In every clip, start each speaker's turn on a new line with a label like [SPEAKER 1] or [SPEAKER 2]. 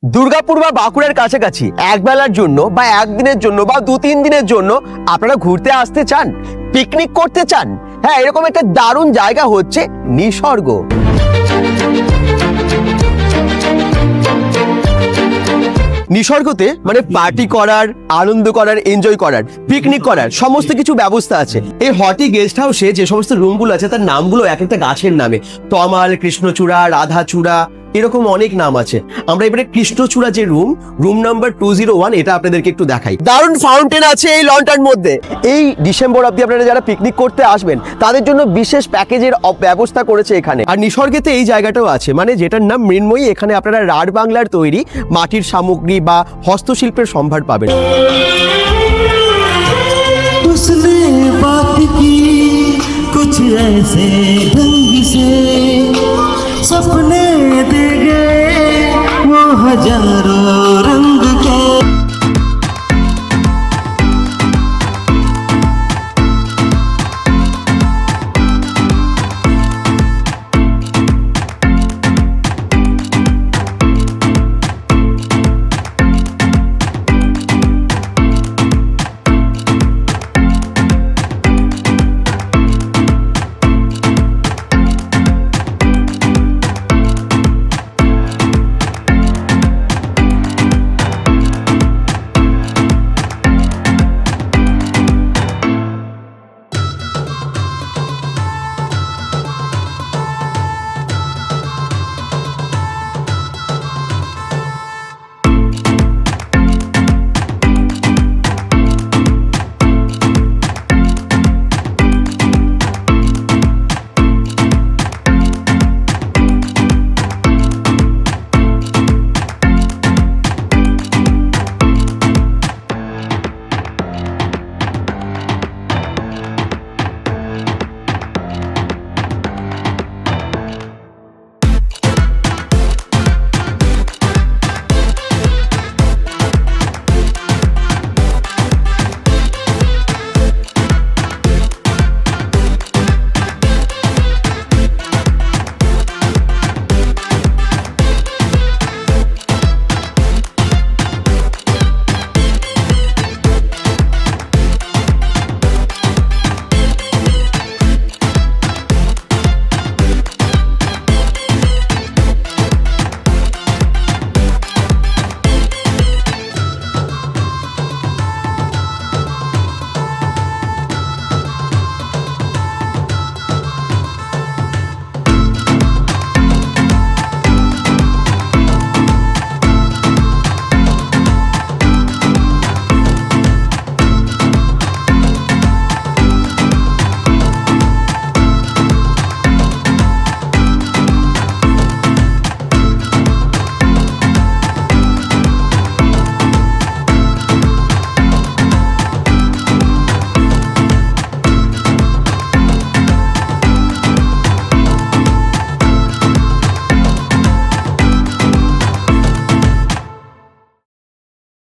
[SPEAKER 1] দুর্গাপুর বা বাঁকুড়ার কাছাকাছি একবেলার জন্য বা একদিনের জন্য বা 2-3 দিনের জন্য আপনারা ঘুরতে আসতে চান, পিকনিক করতে চান, হ্যাঁ এরকম একটা দারুণ জায়গা হচ্ছে নিসর্গ। নিসর্গতে মানে পার্টি করার, আনন্দ করার, এনজয় করার, পিকনিক করার সমস্ত কিছু ব্যবস্থা আছে। এই হটি গেস্ট হাউসে যে সমস্ত রুমগুলো আছে তার নামগুলো এক একটা গাছের নামে, তমাল, কৃষ্ণচূড়া, রাধাচূড়া, এরকম অনেক নাম আছে। আমরা এবারে কৃষ্ণচূড়া যে রুম নাম্বার 201 এটা আপনাদেরকে একটু দেখাই। দারুণ ফাউন্টেন আছে এই লনটার মধ্যে। এই ডিসেম্বর অবধি আপনারা যারা পিকনিক করতে আসবেন তাদের জন্য বিশেষ প্যাকেজের ব্যবস্থা করেছে এখানে। আর নিসর্গেতে এই জায়গাটাও আছে, মানে যেটার নাম মৃন্ময়ী। এখানে আপনারা রাঢ় বাংলার তৈরি মাটির সামগ্রী বা হস্তশিল্পের সম্ভার পাবেন।
[SPEAKER 2] सपने दे गए वो हजारों रंग के।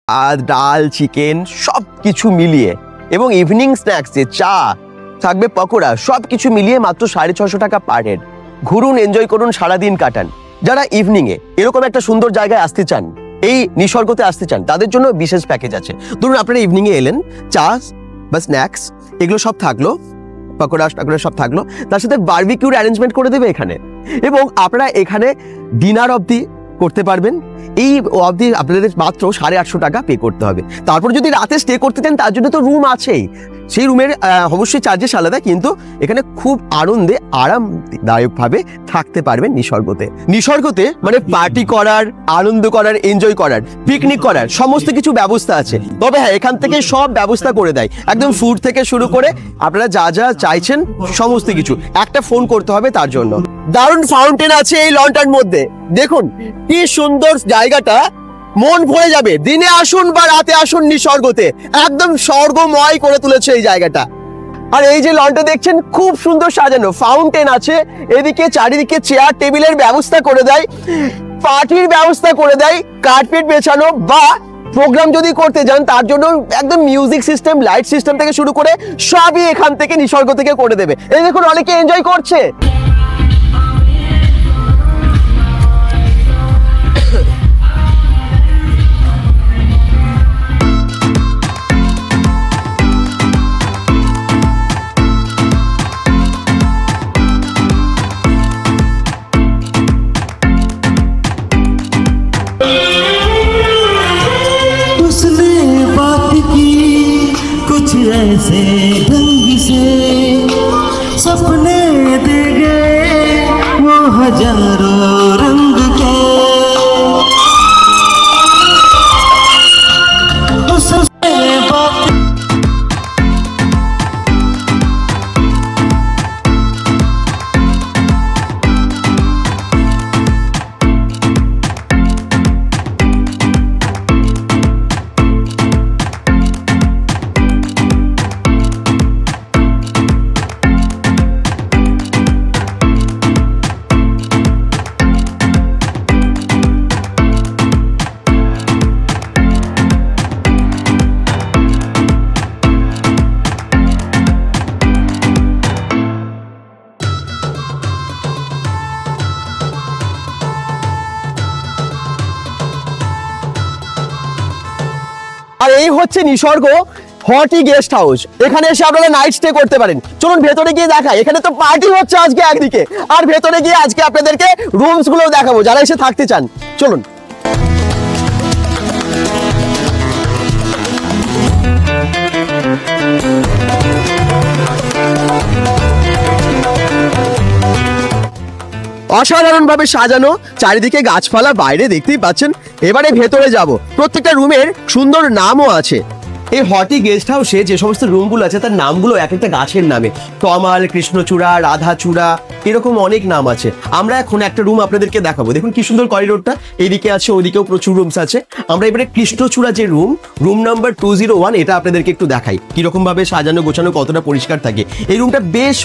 [SPEAKER 1] আর ডাল, চিকেন সব কিছু মিলিয়ে এবং ইভিনিং স্ন্যাক্সে চা থাকবে, পকোড়া, সব কিছু মিলিয়ে মাত্র 650 টাকা পার হেড। ঘুরুন, এনজয় করুন, সারাদিন কাটান। যারা ইভিনিংয়ে এরকম একটা সুন্দর জায়গায় আসতে চান, এই নিসর্গতে আসতে চান, তাদের জন্য বিশেষ প্যাকেজ আছে। ধরুন আপনারা ইভিনিংয়ে এলেন, চা বা স্ন্যাক্স এগুলো সব থাকলো, পকোড়া টাকোড়া সব থাকলো, তার সাথে বারবিকিউর অ্যারেঞ্জমেন্ট করে দেবে এখানে, এবং আপনারা এখানে ডিনার অবধি করতে পারবেন। এই অবধি আপনাদের মাত্র 850 টাকা পে করতে হবে। তারপর যদি রাতে স্টে করতে চান তার জন্য তো রুম আছেই, সেই রুমের অবশ্যই চার্জেস আলাদা, কিন্তু এখানে খুব আনন্দে আরামদায়কভাবে থাকতে পারবেন নিসর্গতে। নিসর্গতে মানে পার্টি করার, আনন্দ করার, এনজয় করার, পিকনিক করার সমস্ত কিছু ব্যবস্থা আছে। তবে হ্যাঁ, এখান থেকে সব ব্যবস্থা করে দেয়, একদম ফুড থেকে শুরু করে আপনারা যা যা চাইছেন সমস্ত কিছু। একটা ফোন করতে হবে তার জন্য। দারুণ ফাউন্টেন আছে এই লনটার মধ্যে, দেখুন কি সুন্দর জায়গাটা, মন ভরে যাবে। দিনে আসুন বা রাতে আসুন নিসর্গতে, একদম স্বর্গময় করে তুলেছে এই জায়গাটা। আর এই যে লনটা দেখছেন খুব সুন্দর সাজানো, ফাউন্টেন আছে, এদিকে চারিদিকে চেয়ার টেবিলের ব্যবস্থা করে দেয়, পার্টির ব্যবস্থা করে দেয়, কার্পেট বেছানো, বা প্রোগ্রাম যদি করতে যান তার জন্য একদম মিউজিক সিস্টেম, লাইট সিস্টেম থেকে শুরু করে সবই এখান থেকে নিসর্গ থেকে করে দেবে। এই দেখুন অনেকে এনজয় করছে।
[SPEAKER 2] हजारों रंग के उससे बात
[SPEAKER 1] আর এই হচ্ছে নিসর্গ হটি গেস্ট হাউস। এখানে এসে আপনারা নাইট স্টে করতে পারেন। চলুন ভেতরে গিয়ে দেখাই। এখানে তো পার্টি হচ্ছে আজকে একদিকে, আর ভেতরে গিয়ে আজকে আপনাদেরকে রুমস গুলো দেখাবো যারা এসে থাকতে চান। চলুন। অসাধারণভাবে সাজানো, চারিদিকে গাছপালা, বাইরে দেখতেই পাচ্ছেন। এবারে ভেতরে যাব। প্রত্যেকটা রুমের সুন্দর নামও আছে। এই হটি গেস্ট হাউসে যে সমস্ত রুমগুলো আছে তার নামগুলো এক একটা গাছের নামে। তমাল, কৃষ্ণচূড়া, রাধাচূড়া, এরকম অনেক নাম আছে। আমরা এখন একটা রুম আপনাদেরকে দেখাবো। দেখুন কি সুন্দর করিডোরটা, এইদিকে আছে, ওইদিকেও প্রচুর রুমস আছে। আমরা এবারে কৃষ্ণচূড়া যে রুম নাম্বার 201, এটা আপনাদেরকে একটু দেখাই কিরকম ভাবে সাজানো গোছানো, কতটা পরিষ্কার থাকে। এই রুমটা বেশ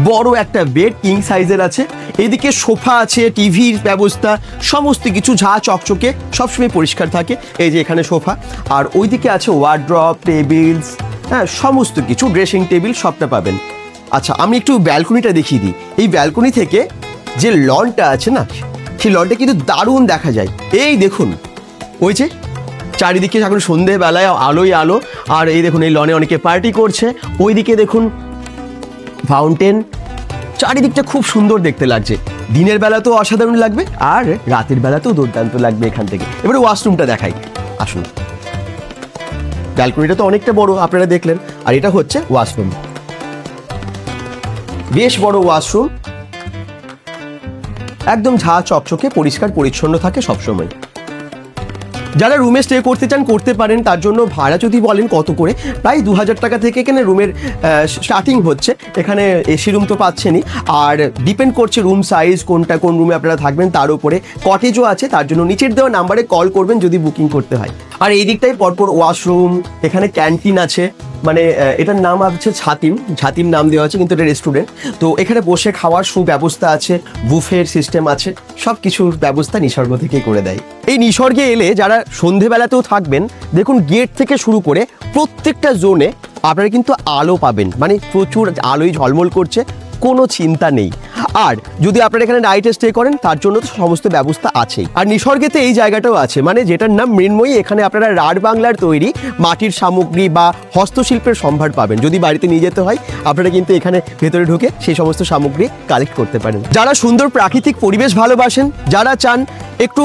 [SPEAKER 1] বড় একটা বেড, কিং সাইজের আছে। এইদিকে সোফা আছে, টিভির ব্যবস্থা, সমস্ত কিছু ঝা চকচকে, সবসময় পরিষ্কার থাকে। এই যে এখানে সোফা, আর ওইদিকে আছে ওয়ার্ড্রপ, টেবিলস, হ্যাঁ সমস্ত কিছু, ড্রেসিং টেবিল সবটা পাবেন। আচ্ছা, আমি একটু ব্যালকনিটা দেখিয়ে দিই। এই ব্যালকনি থেকে যে লনটা আছে না, সেই লনটা কিন্তু দারুণ দেখা যায়। এই দেখুন, ওই যে চারিদিকে এখন সন্ধেবেলায় আলোই আলো, আর এই দেখুন এই লনে অনেকে পার্টি করছে। ওইদিকে দেখুন ফাউন্টেন, চারিদিকটা খুব সুন্দর দেখতে লাগছে। দিনের বেলা তো অসাধারণ লাগবে, আর রাতের বেলাতেও দুর্দান্ত লাগবে এখান থেকে। এবারে ওয়াশরুমটা দেখাই, আসুন। ব্যালকনিটা তো অনেকটা বড়, আপনারা দেখলেন। আর এটা হচ্ছে ওয়াশরুম, বেশ বড় ওয়াশরুম, একদম ঝা চকচকে, পরিষ্কার পরিচ্ছন্ন থাকে সবসময়। যারা রুমে স্টে করতে চান করতে পারেন। তার জন্য ভাড়া যদি বলেন কত করে, প্রায় 2000 টাকা থেকে এখানে রুমের স্টার্টিং হচ্ছে। এখানে এসি রুম তো পাচ্ছেনই, আর ডিপেন্ড করছে রুম সাইজ, কোন রুমে আপনারা থাকবেন তার উপরে। কটেজও আছে, তার জন্য নিচের দেওয়া নাম্বারে কল করবেন যদি বুকিং করতে হয়। আর এই দিকটাই পরপর ওয়াশরুম, এখানে ক্যান্টিন আছে, মানে এটার নাম হচ্ছে ছাতিম নাম দেওয়া আছে, কিন্তু এটা রেস্টুরেন্ট। তো এখানে বসে খাওয়ার সুব্যবস্থা আছে, বুফের সিস্টেম আছে, সব কিছুর ব্যবস্থা নিসর্গ থেকে করে দেয়। এই নিসর্গে এলে যারা সন্ধেবেলাতেও থাকবেন, দেখুন গেট থেকে শুরু করে প্রত্যেকটা জোনে আপনারা কিন্তু আলো পাবেন, মানে প্রচুর আলোয় ঝলমল করছে, কোনো চিন্তা নেই। আর যদি আপনারা এখানে নাইটে স্টে করেন তার জন্য তো সমস্ত ব্যবস্থা আছেই। আর নিসর্গেতে এই জায়গাটাও আছে, মানে যেটার নাম মৃন্ময়ী। এখানে আপনারা রাঢ় বাংলার তৈরি মাটির সামগ্রী বা হস্তশিল্পের সম্ভার পাবেন। যদি বাড়িতে নিয়ে যেতে হয় আপনারা কিন্তু এখানে ভেতরে ঢুকে সেই সমস্ত সামগ্রী কালেক্ট করতে পারেন। যারা সুন্দর প্রাকৃতিক পরিবেশ ভালোবাসেন, যারা চান একটু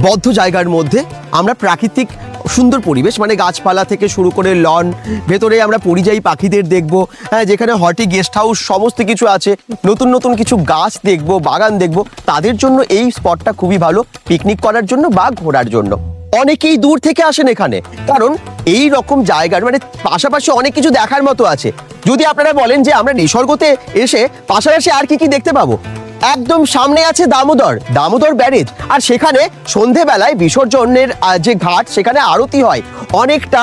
[SPEAKER 1] বদ্ধ জায়গার মধ্যে আমরা প্রাকৃতিক সুন্দর পরিবেশ, মানে গাছপালা থেকে শুরু করে লন, ভেতরে আমরা পরিযায়ী পাখিদের দেখবো, হ্যাঁ যেখানে হটি গেস্ট হাউস সমস্ত কিছু আছে, নতুন নতুন কিছু গাছ দেখবো, বাগান দেখবো, তাদের জন্য এই স্পটটা খুবই ভালো পিকনিক করার জন্য বা ঘোরার জন্য। অনেকেই দূর থেকে আসেন এখানে, কারণ এই রকম জায়গার মানে পাশাপাশি অনেক কিছু দেখার মতো আছে। যদি আপনারা বলেন যে আমরা নিসর্গতে এসে পাশাপাশি আর কি দেখতে পাবো, একদম সামনে আছে দামোদর ব্যারেজ, আর সেখানে সন্ধেবেলায় বিসর্জনের যে ঘাট, সেখানে আরতি হয়, অনেকটা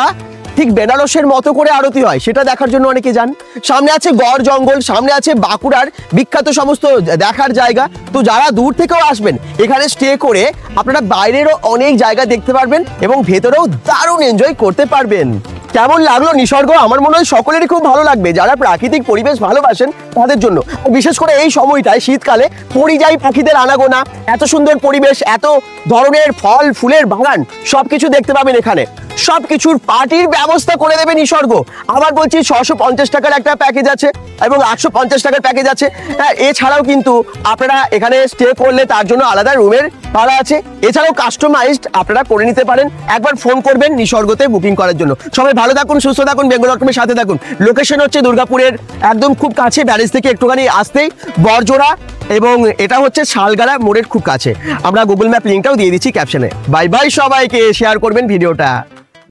[SPEAKER 1] ঠিক বেনারসের মতো করে আরতি হয়, সেটা দেখার জন্য অনেকে যান। সামনে আছে গড় জঙ্গল, সামনে আছে বাঁকুড়ার বিখ্যাত সমস্ত দেখার জায়গা। তো যারা দূর থেকেও আসবেন এখানে স্টে করে আপনারা বাইরেরও অনেক জায়গা দেখতে পারবেন এবং ভেতরেও দারুণ এনজয় করতে পারবেন। কেমন লাগলো নিসর্গ? আমার মনে হয় সকলেরই খুব ভালো লাগবে। যারা প্রাকৃতিক পরিবেশ ভালোবাসেন তাদের জন্য, বিশেষ করে এই সময়টায় শীতকালে পরিযায়ী পাখিদের আনাগোনা, এত সুন্দর পরিবেশ, এত ধরনের ফল ফুলের বাগান, সবকিছু দেখতে পাবেন এখানে। সবকিছুর পার্টির ব্যবস্থা করে দেবে নিসর্গ। আবার বলছি 650 টাকার একটা প্যাকেজ আছে এবং 850 টাকার প্যাকেজ আছে। এছাড়াও কিন্তু আপনারা এখানে স্টে করলে তার জন্য আলাদা রুমের ভাড়া আছে। এছাড়াও কাস্টমাইজড আপনারা করে নিতে পারেন। একবার ফোন করবেন নিসর্গতে বুকিং করার জন্য। সবাই ভালো থাকুন, সুস্থ থাকুন, বেঙ্গল.com-এর সাথে থাকুন। লোকেশন হচ্ছে দুর্গাপুরের একদম খুব কাছে, ব্যারেজ থেকে একটুখানি আসতেই বড়জোড়া এবং এটা হচ্ছে শালগাড়া মোড়ের খুব কাছে। আমরা গুগল ম্যাপ লিঙ্কটাও দিয়ে দিচ্ছি ক্যাপশনে। বাই বাই সবাইকে, শেয়ার করবেন ভিডিওটা।